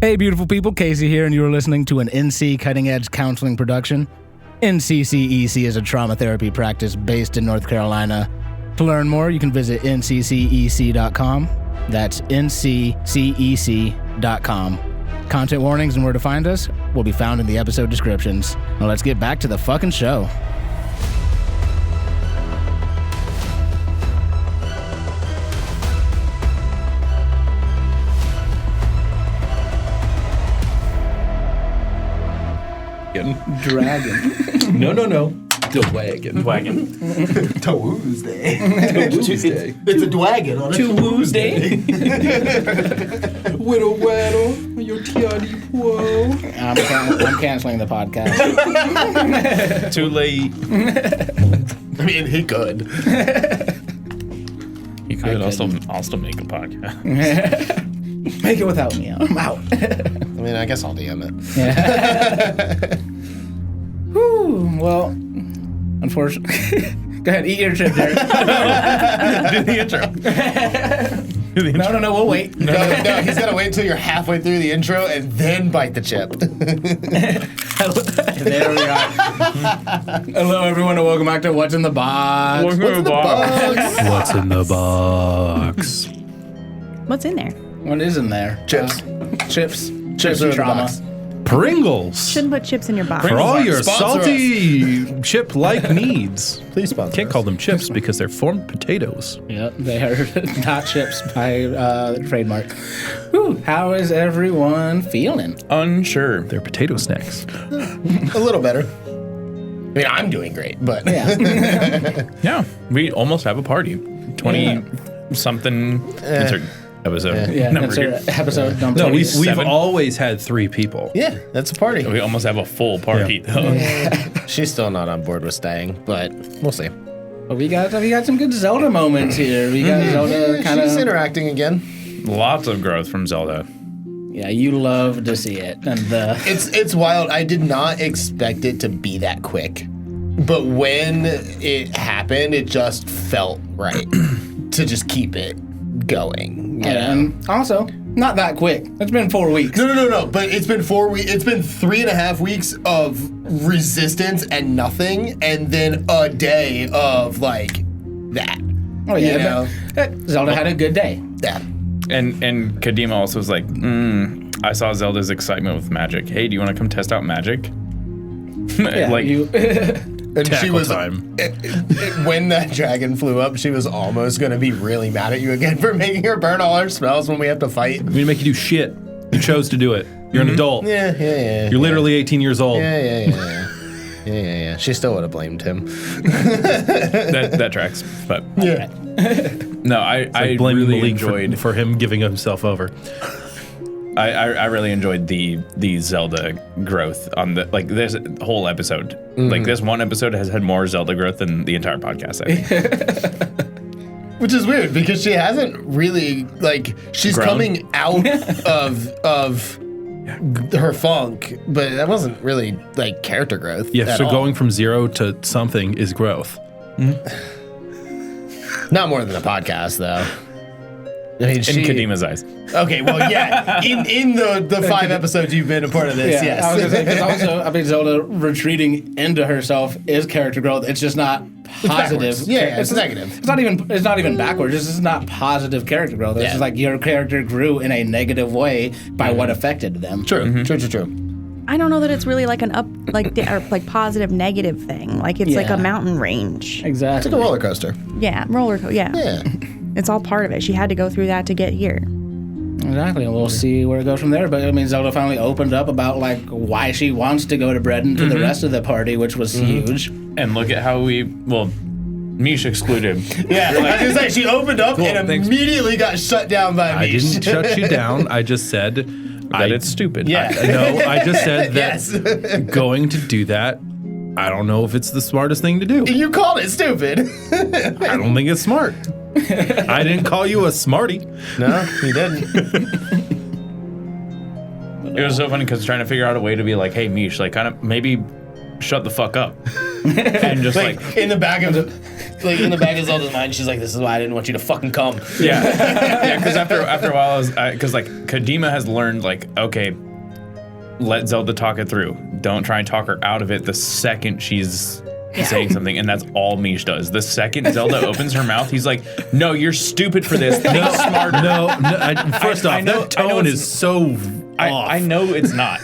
Hey, beautiful people, Casey here, and you're listening to an NC Cutting Edge Counseling production. NCCEC is a trauma therapy practice based in North Carolina. To learn more, you can visit nccec.com. That's nccec.com. Content warnings and where to find us will be found in the episode descriptions. Now let's get back to the fucking show. Dragon. No. Dwagon. Tuesday. It's a dwagon on a Tuesday. Whittle waddle, your tiardy whoa. I'm canceling the podcast. Too late. I mean, he could. You could also make a podcast. Make it without me. I'm out. I mean, I guess I'll DM it. Yeah. Whew, well, unfortunately. Go ahead, eat your chip, Jared. Do the intro. No, we'll wait. No, he's got to wait until you're halfway through the intro and then bite the chip. There we are. Hello, everyone, and welcome back to What's in the Box. What's in the box? What's in the box? What's in there? What is in there? Chips. Chips Chips are and in the trauma. box. Pringles. Shouldn't put chips in your box. For all your Sponsor salty chip-like needs. Please sponsor Can't us. call them chips because they're formed potatoes. Yep, they are not chips by trademark. Whew, how is everyone feeling? Unsure. They're potato snacks. A little better. I mean, I'm doing great, but Yeah. Yeah, we almost have a party. 20-something insert episode. Yeah, number that's here. our episode number No, we've 27. always had 3 people. yeah, that's a party. We almost have a full party, though. She's still not on board with staying, but we'll see. But we got some good Zelda moments here. We got Zelda kind She's of. interacting again. Lots of growth from Zelda. Yeah, you love to see it, and It's wild. I did not expect it to be that quick, but when it happened, it just felt right to just keep it going. You know? and also not that quick. It's been 4 weeks. No. But it's been 4 weeks. It's been 3.5 weeks of resistance and nothing, and then a day of like that. Oh yeah, You know? but Zelda had a good day. Yeah. And Kadima also was like, I saw Zelda's excitement with Magic. Hey, do you want to come test out Magic? Yeah, like, you. And she Tackle was time. when that dragon flew up, she was almost gonna be really mad at you again for making her burn all her spells when we have to fight. I'm going to make you do shit. You chose to do it. You're an adult. Yeah. You're literally 18 years old. Yeah. She still would have blamed him. that tracks. But Yeah. no, I Blaming really Malik enjoyed. for him giving himself over. I really enjoyed the Zelda growth on the this whole episode. Like this one episode has had more Zelda growth than the entire podcast, I think. Which is weird because she hasn't really she's Grown. coming out of her funk, but that wasn't really character growth. Yeah, at so all. going from 0 to something is growth. Not more than a podcast though. I mean, In Kadima's eyes. Okay, well, yeah. In the 5 episodes you've been a part of this, yes. I was gonna say, 'cause also, I mean, Zelda retreating into herself is character growth. It's just not positive. backwards. Yeah, it's negative. It's not even backwards. It's just not positive character growth. It's Yeah. just like your character grew in a negative way by what affected them. True. I don't know that it's really like an positive negative thing. Like it's like Yeah. a mountain range. Exactly. It's like a roller coaster. Yeah, roller coaster. Yeah. Yeah. It's all part of it. She had to go through that to get here. Exactly, and we'll see where it goes from there. But I mean, Zelda finally opened up about why she wants to go to Bread to the rest of the party, which was huge. And look at how Mish excluded. Yeah, I was gonna say, she opened up and thanks. immediately got shut down by I me. didn't shut you down. I just said That it's stupid. Yeah. No, I just said that Yes. going to do that, I don't know if it's the smartest thing to do. You called it stupid. I don't think it's smart. I didn't call you a smarty. No, you didn't. It was so funny because trying to figure out a way to be like, hey, Mish, kind of maybe shut the fuck up. and just like in the back of Zelda's mind, she's like, "This is why I didn't want you to fucking come." yeah, because after a while, because like Kadima has learned like, okay, let Zelda talk it through. Don't try and talk her out of it the second she's saying something, and that's all Mish does. The second Zelda opens her mouth, he's like, "No, you're stupid for this. Think smarter." First off, that tone is so off. I know it's not.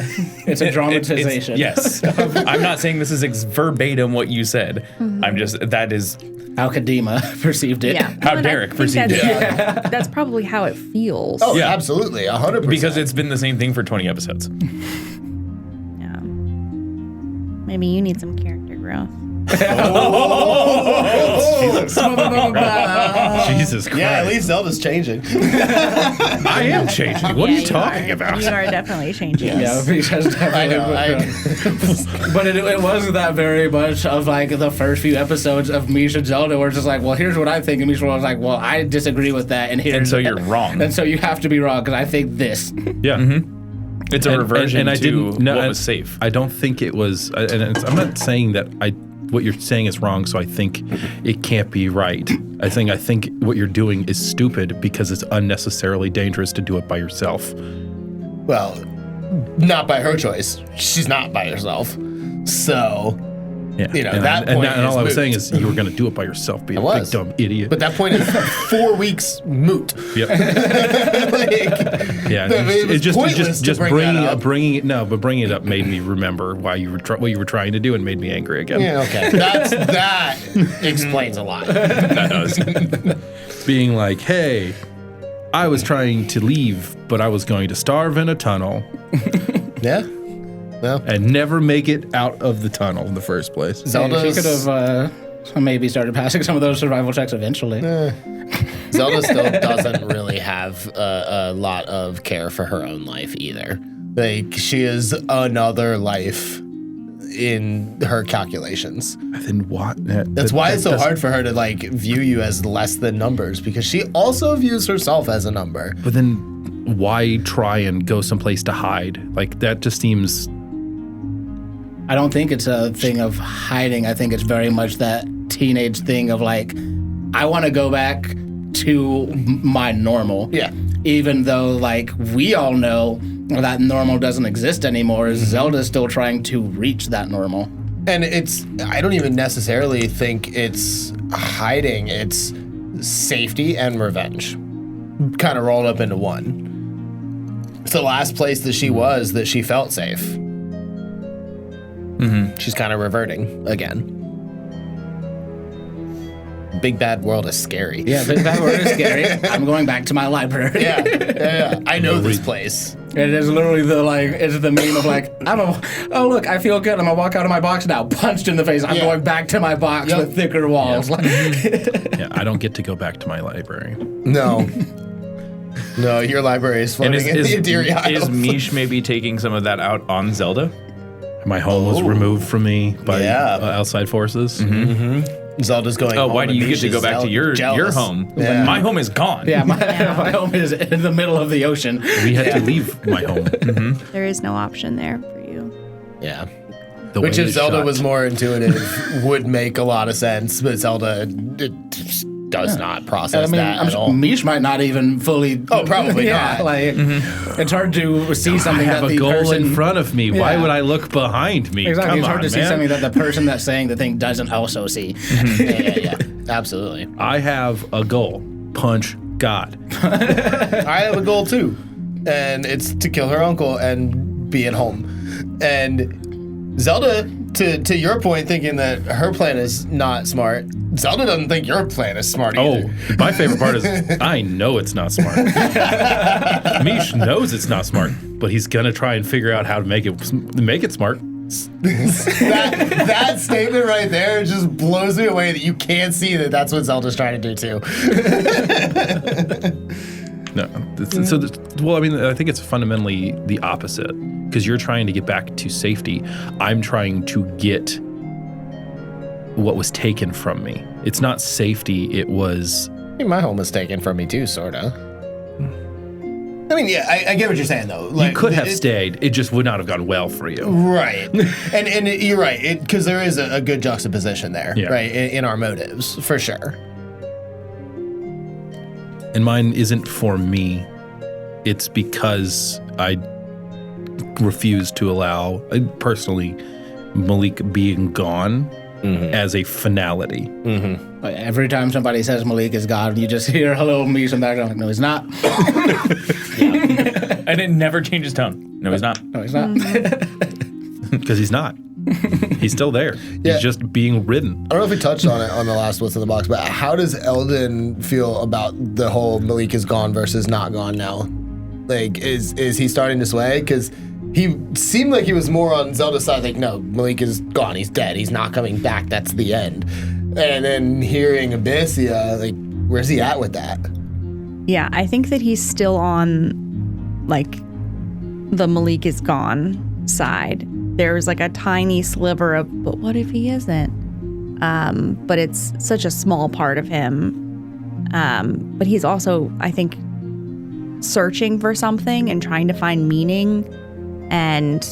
It's a dramatization. Yes. I'm not saying this is verbatim what you said. I'm just, that is how Kadima perceived it. Yeah. how Well, Derek perceived it. That's probably how it feels. Oh, Yeah. absolutely, 100%. Because it's been the same thing for 20 episodes. Yeah. Maybe you need some character growth. Jesus Christ. yeah, at least Zelda's changing. I am changing. What are you talking about? You are definitely changing. Yeah, because I definitely. know. But it wasn't that very much of like the first few episodes of Mish and Zelda where it's just like, well, here's what I think, and Mish was like, well, I disagree with that, and here's And so you're wrong. and so you have to be wrong because I think this. Yeah. It's a reversion I to didn't, no, what I- was safe. I don't think it was, I'm not saying that what you're saying is wrong, so I think it can't be right. I think what you're doing is stupid because it's unnecessarily dangerous to do it by yourself. Well, not by her choice. She's not by herself. So, Yeah. You know, and that point and is all I was moot. saying is you were going to do it by yourself, be a I big was. dumb idiot. but that point is 4 weeks moot. Yep. Like, Yeah, it was pointless to bring that up. bringing it up made me remember why you were what you were trying to do and made me angry again. Yeah, okay. That explains a lot. That does. Being like, hey, I was trying to leave, but I was going to starve in a tunnel Yeah. Well, and never make it out of the tunnel in the first place. Zelda's, She could have maybe started passing some of those survival checks eventually. Zelda still doesn't really have a lot of care for her own life either. Like, she is another life in her calculations. Then what? That's why it's so hard for her to like view you as less than numbers, because she also views herself as a number. But then why try and go someplace to hide? Like, that just seems... I don't think it's a thing of hiding. I think it's very much that teenage thing of like, I want to go back to my normal. Yeah. Even though like we all know that normal doesn't exist anymore, Zelda's still trying to reach that normal. And I don't even necessarily think it's hiding. It's safety and revenge kind of rolled up into one. It's the last place that she was that she felt safe. She's kind of reverting again. Big bad world is scary. Yeah, Big Bad World is scary. I'm going back to my library. Yeah. I know this place. It is literally it's the meme of like, oh look, I feel good. I'm gonna walk out of my box now. Punched in the face. I'm Yeah. going back to my box with thicker walls. Yeah, I don't get to go back to my library. No. No, your library is And floating in the Adiri Isles. is Mish maybe taking some of that out on Zelda? My home was removed from me by Yeah. outside forces. Zelda's going Oh, home why do and you get to Mish go is back to your jealous. home? Yeah. My home is gone. Yeah, my home is in the middle of the ocean. We had to leave my home. There is no option there for you. Yeah. The Which way if it's Zelda shot. was more intuitive, would make a lot of sense, but Zelda just does not process that at all. Mish might not even fully. Oh, probably yeah, not. Like it's hard to see I something have that a the goal person in front of me. Why Yeah. would I look behind me? Exactly, Come it's hard on, to see man. something that the person that's saying the thing doesn't also see. Yeah. Absolutely. I have a goal. Punch God. I have a goal too, and it's to kill her uncle and be at home. And Zelda, to your point, thinking that her plan is not smart, Zelda doesn't think your plan is smart either. Oh, my favorite part is I know it's not smart. Mish knows it's not smart, but he's gonna try and figure out how to make it smart. That statement right there just blows me away that you can't see that that's what Zelda's trying to do too. No, I think it's fundamentally the opposite because you're trying to get back to safety. I'm trying to get what was taken from me. It's not safety. It was. My home was taken from me too, sorta. I mean, yeah, I get what you're saying though. Like, You could have stayed. It just would not have gone well for you. Right. and you're right, because there is a good juxtaposition there, Yeah. right, in our motives, for sure. And mine isn't for me. It's because I refuse to allow, personally, Malik being gone as a finality. Like, every time somebody says Malik is gone, you just hear hello me in the background. Like, no, he's not. And it never changes tone. No, he's not. No, he's not. Because he's not. He's still there. Yeah. He's just being ridden. I don't know if we touched on it on the last What's in the Box, but how does Eldon feel about the whole Malik is gone versus not gone now? Like, is he starting to sway? Because he seemed like he was more on Zelda's side, like, no, Malik is gone, he's dead, he's not coming back, that's the end. And then hearing Abyssia, like, where's he at with that? Yeah, I think that he's still on, like, the Malik is gone side. There's like a tiny sliver of, but what if he isn't? But it's such a small part of him. But he's also, I think, searching for something and trying to find meaning. And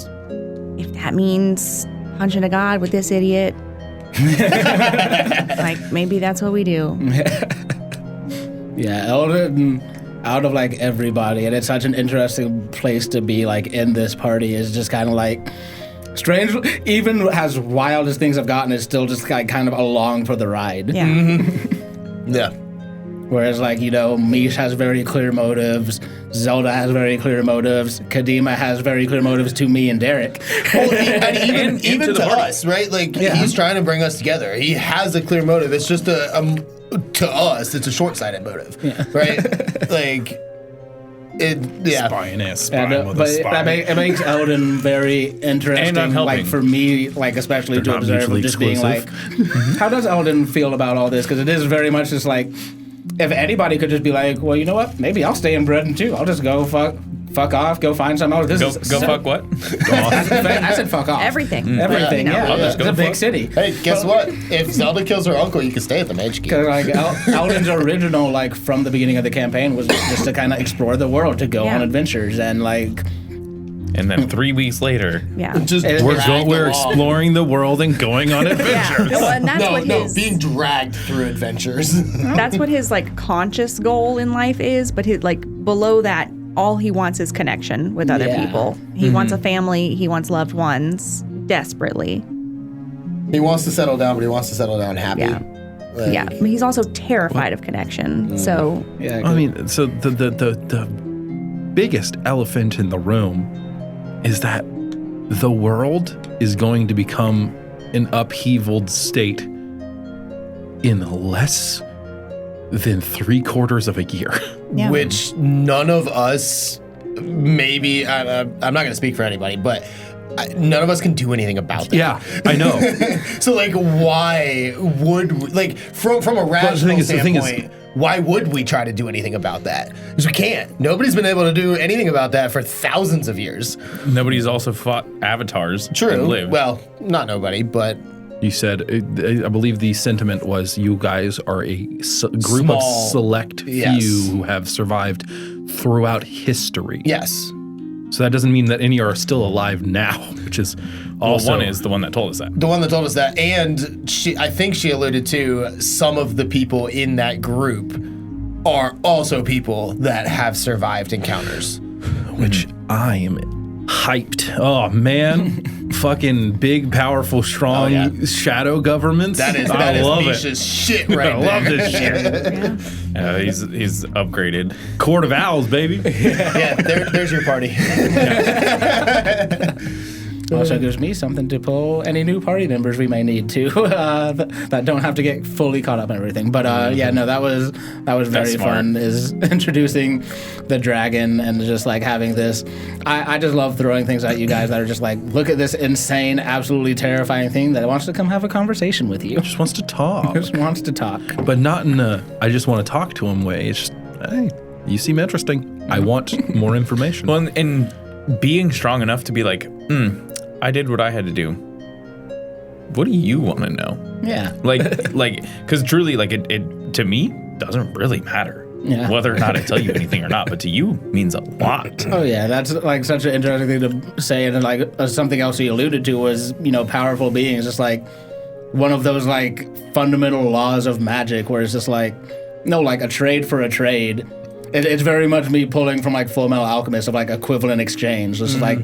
if that means punching a god with this idiot, like, maybe that's what we do. Yeah, Eldon, out of like everybody, and it's such an interesting place to be, like, in this party, is just kind of like strange. Even as wild as things have gotten, it's still just like kind of along for the ride. Yeah. Yeah. Whereas, like, you know, Mish has very clear motives, Zelda has very clear motives, Kadima has very clear motives to me and Derek. Well, and even to the to party. us, right? Like, he's trying to bring us together. He has a clear motive. It's just to us, it's a short-sighted motive, right? Like, Spying with a but spy. it makes Eldon very interesting. And I'm helping. Like, for me, like, especially to not observe, mutually just being like, exclusive. how does Eldon feel about all this? Because it is very much just like, if anybody could just be like, well, you know what? Maybe I'll stay in Britain too. I'll just go fuck off, go find something else. Go fuck what? I said fuck off. Everything. Everything, yeah. I'll just It's go a big fuck. city. Hey, guess what? If Zelda kills her uncle, you can stay at the Mage Keep. Because, like, Eldon's original, like, from the beginning of the campaign was just to kind of explore the world, to go Yeah. on adventures, and, like, And then 3 weeks later, Yeah. Just We're dragged along. exploring the world and going on Yeah. adventures. Well, and that's what No, his, being dragged through adventures. that's what his, like, conscious goal in life is. But his, like, below that, all he wants is connection with other Yeah. people. He wants a family. He wants loved ones desperately. He wants to settle down, but he wants to settle down happy. Yeah. Like, Yeah. But he's also terrified of connection. So, yeah. I mean, so the biggest elephant in the room is that the world is going to become an upheavaled state in less than 3/4 of a year. yeah. Which none of us, maybe, I'm not going to speak for anybody, but none of us can do anything about that. Yeah, I know. So, like, why would we, like, from a rational the thing is- standpoint, why would we try to do anything about that? Because we can't. Nobody's been able to do anything about that for thousands of years. nobody's also fought avatars. True. And lived. Well, not nobody, but You said, I believe the sentiment was you guys are a group Small, of select yes. few who have survived throughout history. yes. So that doesn't mean that any are still alive now, which is also one is the one that told us that. The one that told us that, and I think she alluded to some of the people in that group are also people that have survived encounters. which I am hyped. Oh man, fucking big, powerful, strong Oh, yeah. shadow governments. That is I love it. Misha's shit right I there. love this shit. He's upgraded. Court of Owls, baby. Yeah, there's your party. Also gives me something to pull any new party members we may need to that don't have to get fully caught up in everything. But yeah, no, that was very smart. fun. Is introducing the dragon and just like having this. I just love throwing things at you guys that are just like, look at this insane, absolutely terrifying thing that wants to come have a conversation with you. Just wants to talk, Just wants to talk. but not in a I just want to talk to him way. It's just, hey, you seem interesting. I want more information. Well, and being strong enough to be like, I did what I had to do. What do you want to know? Yeah. Like, because truly, like, it to me doesn't really matter. Yeah. Whether or not I tell you anything or not, but to you means a lot. Oh yeah, that's like such an interesting thing to say, and like something else he alluded to was powerful beings, just like one of those like fundamental laws of magic, where it's just like like a trade for a trade. It's very much me pulling from like Full Metal Alchemist of like equivalent exchange. It's like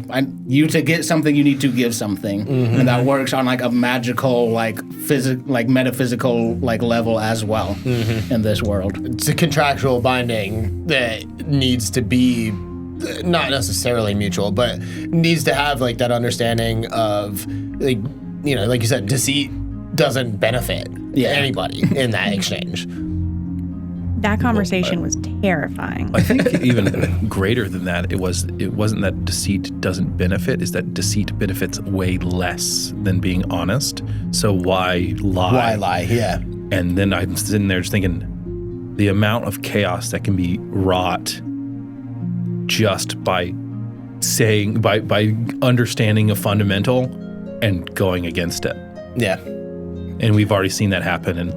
you to get something, you need to give something, and that works on like a magical like metaphysical like level as well in this world. It's a contractual binding that needs to be not necessarily mutual, but needs to have like that understanding of like you said, deceit doesn't benefit anybody in that exchange. That conversation was terrifying. I think even greater than that, it wasn't that deceit doesn't benefit, is that deceit benefits way less than being honest. So why lie? Why lie? Yeah. And then I'm sitting there just thinking, the amount of chaos that can be wrought just by saying, by understanding a fundamental and going against it. Yeah. And we've already seen that happen. And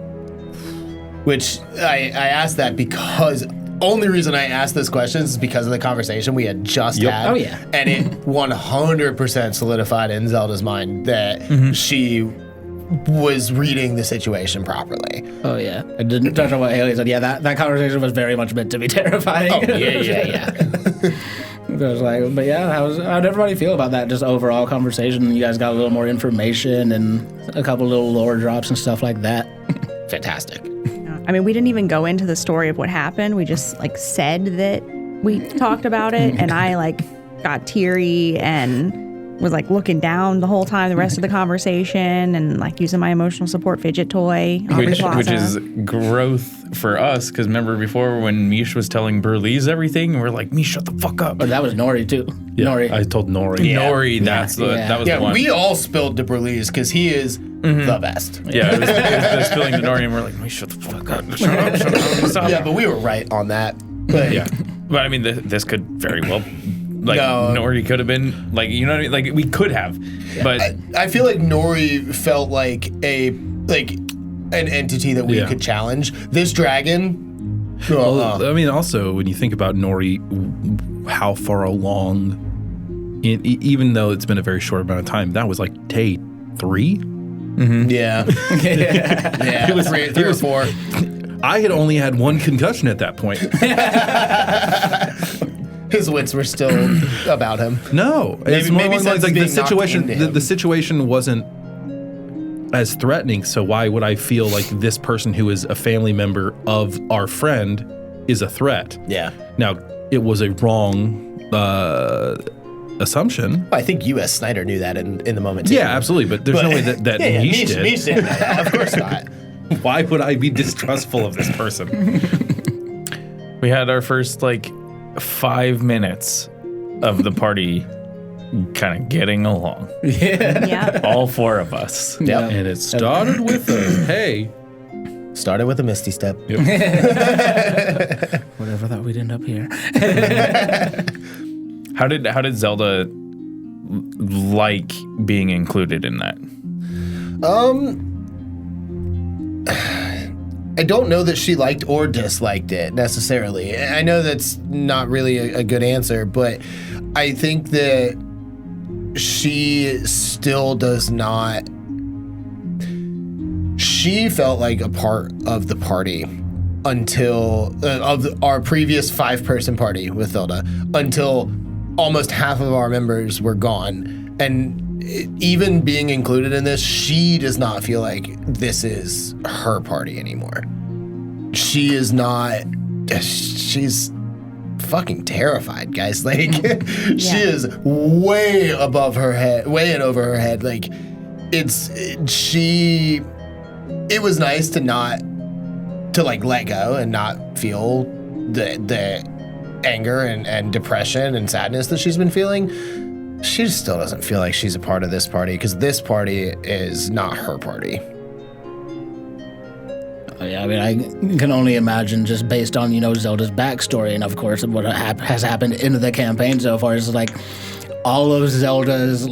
Which I asked that because only reason I asked this question is because of the conversation we had just had. Oh, yeah. And it 100% solidified in Zelda's mind that she was reading the situation properly. Oh yeah, I didn't touch on what Haley said. Yeah, that conversation was very much meant to be terrifying. Oh yeah. It was like, but yeah, how'd everybody feel about that just overall conversation? You guys got a little more information and a couple little lore drops and stuff like that. Fantastic. I mean, we didn't even go into the story of what happened. We just like said that we talked about it, and I like got teary and was like looking down the whole time, the rest of the conversation, and like using my emotional support fidget toy. Which is growth for us, because remember before when Mish was telling Burlese everything, and we're like, Mish, shut the fuck up. But that was Nori too. yeah, Nori. I told Nori. Yeah. Nori, that was the one. We all spilled to Burlese because he is the best. Yeah, it was spilling to Nori, and we're like, Mish, shut the fuck up. Shut up. Stop. Yeah, but we were right on that. But Yeah. But I mean, this could very well, like, Nori could have been, like, you know what I mean? Like, we could have, but... I feel like Nori felt like an entity that we could challenge. This dragon... Well, I mean, also, when you think about Nori, how far along, even though it's been a very short amount of time, that was like day 3? Mm-hmm. Yeah. Yeah. It was 3 or 4. I had only had 1 concussion at that point. His wits were still about him. No, it's more along the lines, like the situation wasn't as threatening. So why would I feel like this person who is a family member of our friend is a threat? Yeah. Now, it was a wrong assumption. I think U.S. Snyder knew that in the moment too. Yeah, absolutely. But there's no way that Mish did. Mish didn't know that. Of course not. Why would I be distrustful of this person? We had our first, 5 minutes of the party kind of getting along. Yeah. All 4 of us. Yep. And it started with a, hey. Started with a misty step. Yep. Whatever thought we'd end up here. How did Zelda like being included in that? I don't know that she liked or disliked it necessarily. I know that's not really a good answer, but I think that she still does not. She felt like a part of the party until our previous 5-person party with Zelda until almost half of our members were gone. And even being included in this, she does not feel like this is her party anymore. She is not. She's fucking terrified, guys. Like, she is way above her head, way in over her head. Like, it was nice to let go and not feel the anger and depression and sadness that she's been feeling. She still doesn't feel like she's a part of this party because this party is not her party. Yeah, I mean, I can only imagine just based on, Zelda's backstory and, of course, what has happened in the campaign so far is all of Zelda's,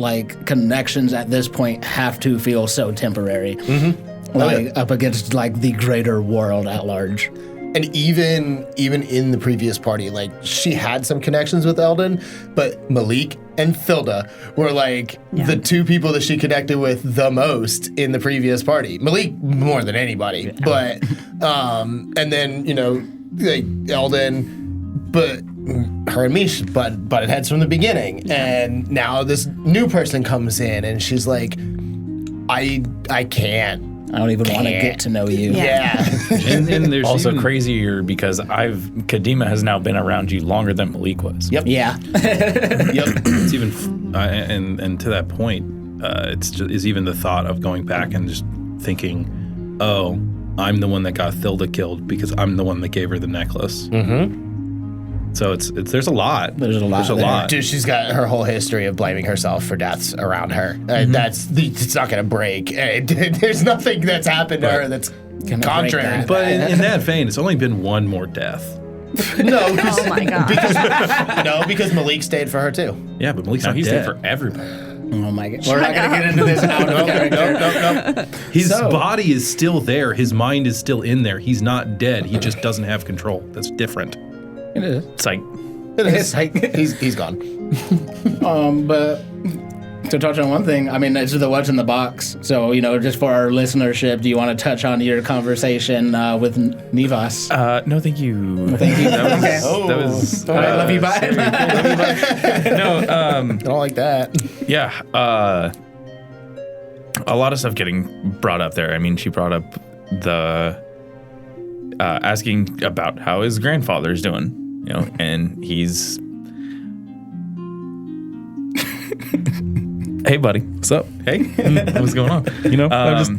connections at this point have to feel so temporary. Mm-hmm. Up against, the greater world at large. And even in the previous party, like she had some connections with Eldon, but Malik and Thilda were like the two people that she connected with the most in the previous party. Malik more than anybody, but and then like Eldon, but her and Mish butted heads from the beginning, and now this new person comes in, and she's like, I can't. I don't even want to get to know you. Yeah. And there's Also even, crazier because Kadima has now been around you longer than Malik was. Yep. Yeah. it's even and to that point, is even the thought of going back and just thinking, oh, I'm the one that got Thilda killed because I'm the one that gave her the necklace. Mm-hmm. So it's there's a lot. There's a lot. Dude, she's got her whole history of blaming herself for deaths around her. It's not going to break. There's nothing that's happened to her that's contrary. that. But in that vein, it's only been one more death. No, Oh my god. because Malik stayed for her too. Yeah, but Malik's not He's dead. there for everybody. Oh my god. We're not going to get into this out of character. No. His body is still there. His mind is still in there. He's not dead. He just doesn't have control. That's different. It is. It's like, It's like, He's gone. but to touch on one thing, I mean, it's the what's in the box. So, just for our listenership, do you want to touch on your conversation with Nivas? no, thank you. Thank you. That was All right, love you, bye. no, I don't like that. yeah. A lot of stuff getting brought up there. I mean, she brought up the asking about how his grandfather's doing, and he's. Hey, buddy. What's up? Hey, what's going on? I'm just.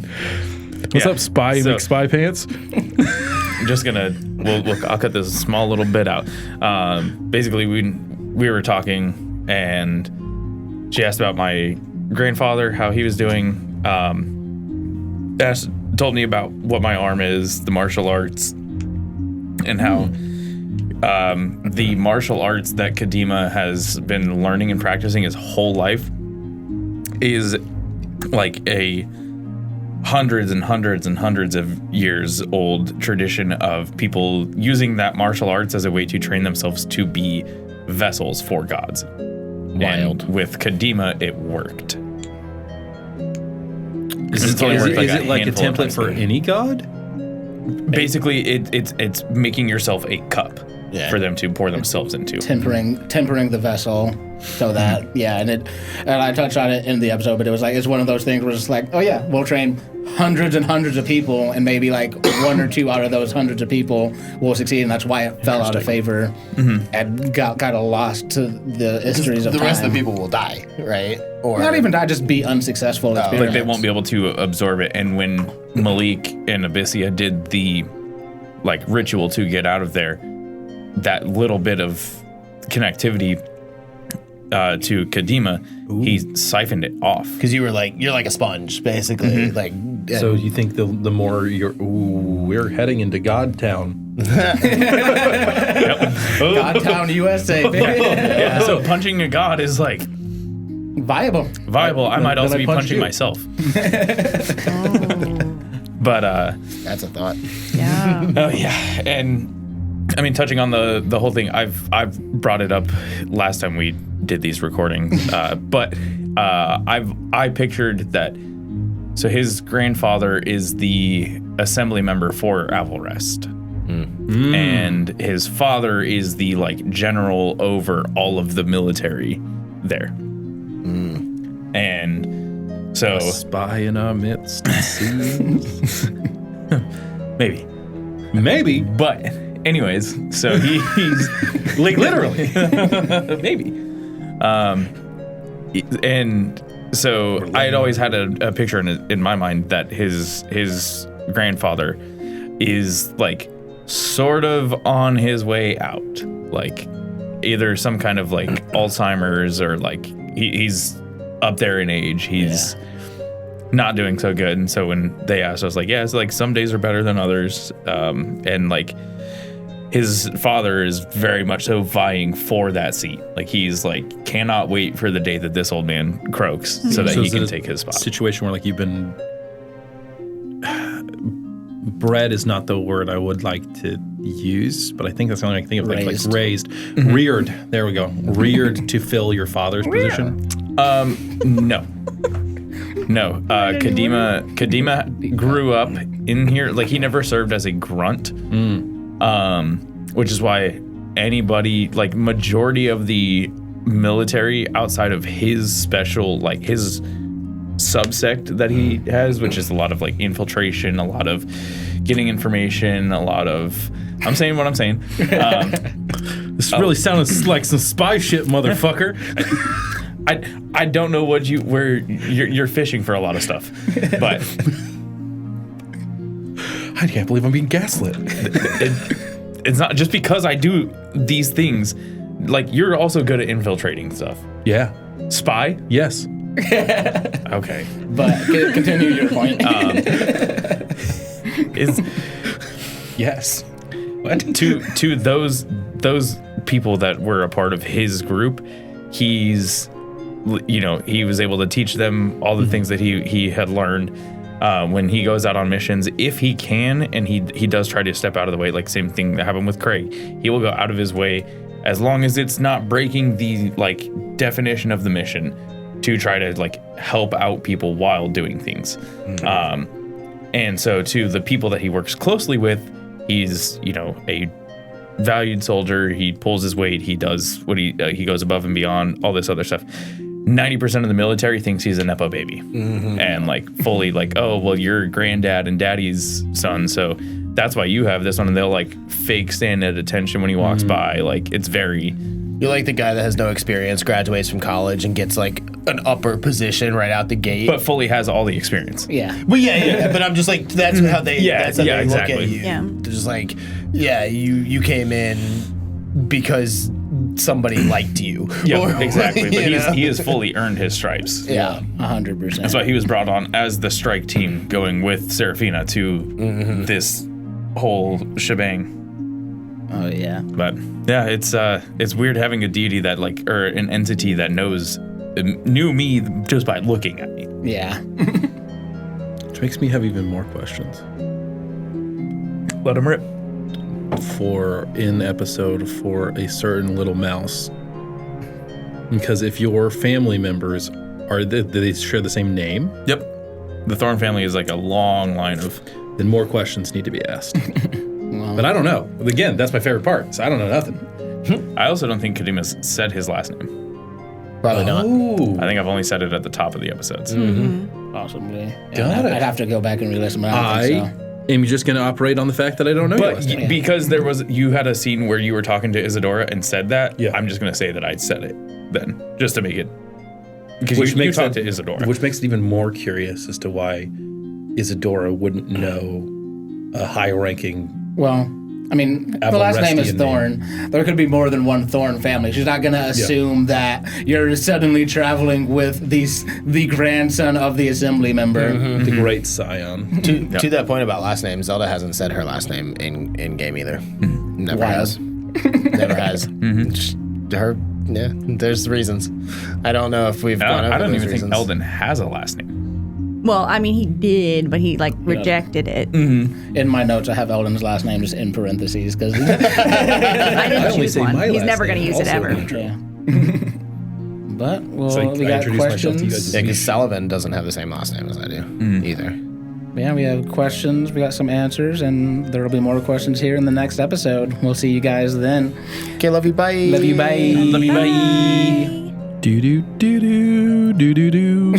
What's up, Spy McSpy Pants? I'm just gonna. I'll cut this small little bit out. Basically, we were talking, and she asked about my grandfather, how he was doing. Told me about what my arm is, the martial arts, and how the martial arts that Kadima has been learning and practicing his whole life is like a hundreds and hundreds and hundreds of years old tradition of people using that martial arts as a way to train themselves to be vessels for gods. Wild. And with Kadima, it worked. Is it like a template for any god? Basically, it's making yourself a cup for them to pour themselves into. tempering the vessel so that and I touched on it in the episode, but it's one of those things where it's like, oh yeah, we'll train hundreds and hundreds of people, and maybe like one or two out of those hundreds of people will succeed, and that's why it fell out of favor and got kind of lost to the histories of The time. rest of the people will die, right? Or not even die, just be unsuccessful. Like they won't be able to absorb it. And when Malik and Abyssia did the ritual to get out of there, that little bit of connectivity to Kadima, he siphoned it off. because you're like a sponge, basically. Like, So you think the more we're heading into God Town. Godtown, USA, baby. Yeah, so punching a god is like Viable. I might also I be punch punching you. myself. But that's a thought. Yeah. oh yeah, and I mean, touching on the whole thing, I've brought it up last time we did these recordings, but I pictured that. So his grandfather is the assembly member for Avalrest, and his father is the general over all of the military there, and so Spy in our midst. maybe, but. Anyways, so he's like literally, maybe. And so I had always had a picture in my mind that his grandfather is sort of on his way out, either some kind of Alzheimer's or he's up there in age. He's not doing so good. And so when they asked, I was like, yeah, it's some days are better than others. And his father is very much so vying for that seat. He's cannot wait for the day that this old man croaks so that he can take his spot. Situation where you've been bred is not the word I would like to use, but I think that's the only thing I can think of. Like raised, reared. There we go. Reared to fill your father's position. No. Kadima grew up in here. Like, he never served as a grunt, which is why anybody, like, majority of the military outside of his special, like, his subsect that he has, which is a lot of, like, infiltration, a lot of getting information, a lot of... I'm saying what I'm saying. This really sounded like some spy shit, motherfucker. I don't know where you're fishing for a lot of stuff, but I can't believe I'm being gaslit. It's not just because I do these things. Like, you're also good at infiltrating stuff. Yeah. Spy? Yes. Okay. But continue your point. Yes. What? To those people that were a part of his group, he was able to teach them all the things that he had learned. When he goes out on missions, if he can, and he does try to step out of the way, like same thing that happened with Craig, he will go out of his way as long as it's not breaking the, like, definition of the mission, to try to, like, help out people while doing things. And so to the people that he works closely with, he's, a valued soldier. He pulls his weight. He does what he goes above and beyond, all this other stuff. 90% of the military thinks he's a Nepo baby, and, like, fully, like, oh, well, you're granddad and daddy's son, so that's why you have this one. And they'll, like, fake stand at attention when he walks by. Like, it's very... You're like the guy that has no experience, graduates from college, and gets, like, an upper position right out the gate. But fully has all the experience. Yeah. But yeah, but I'm just like, that's how they, that's how they exactly. look at you. Yeah. They're just like, yeah, you came in because somebody liked you. Yeah, exactly. But you know? he has fully earned his stripes. Yeah, 100%. That's why he was brought on as the strike team, going with Serafina to this whole shebang. Oh yeah. But yeah, it's weird having a deity that, like, or an entity that knew me just by looking at me. Yeah. Which makes me have even more questions. Let him rip. For a certain little mouse. Because if your family members do they share the same name? Yep. The Thorn family is like a long line of... Then more questions need to be asked. But I don't know. Again, that's my favorite part. So I don't know nothing. I also don't think Kadima's said his last name. Probably not. I think I've only said it at the top of the episodes. Possibly. Got it. I'd have to go back and re-listen, but I don't think so. Am you just going to operate on the fact that I don't know your last name? Because you had a scene where you were talking to Isadora and said that, yeah. I'm just going to say that I said it then, just to make it... Because you talked to Isadora. Which makes it even more curious as to why Isadora wouldn't know a high-ranking... Well, I mean, the last name is Thorn. There could be more than one Thorn family. She's not going to assume that you're suddenly traveling with the grandson of the assembly member. The great scion. To that point about last name, Zelda hasn't said her last name in game either. Never Wild. has. Never has. Just her, yeah, there's reasons. I don't know if we've gone over I don't those even reasons. think Eldon has a last name. Well, I mean, he did, but he, like, rejected it. In my notes, I have Eldon's last name just in parentheses because I didn't only choose say one. my He's last never going to name, use it also ever. intro. yeah. But well, So we I got introduced myself to you guys questions. Yeah, because Sullivan doesn't have the same last name as I do either. Yeah, we have questions. We got some answers, and there will be more questions here in the next episode. We'll see you guys then. Okay, love you, bye. Love you, bye. Love you, bye. Do do do do do do do.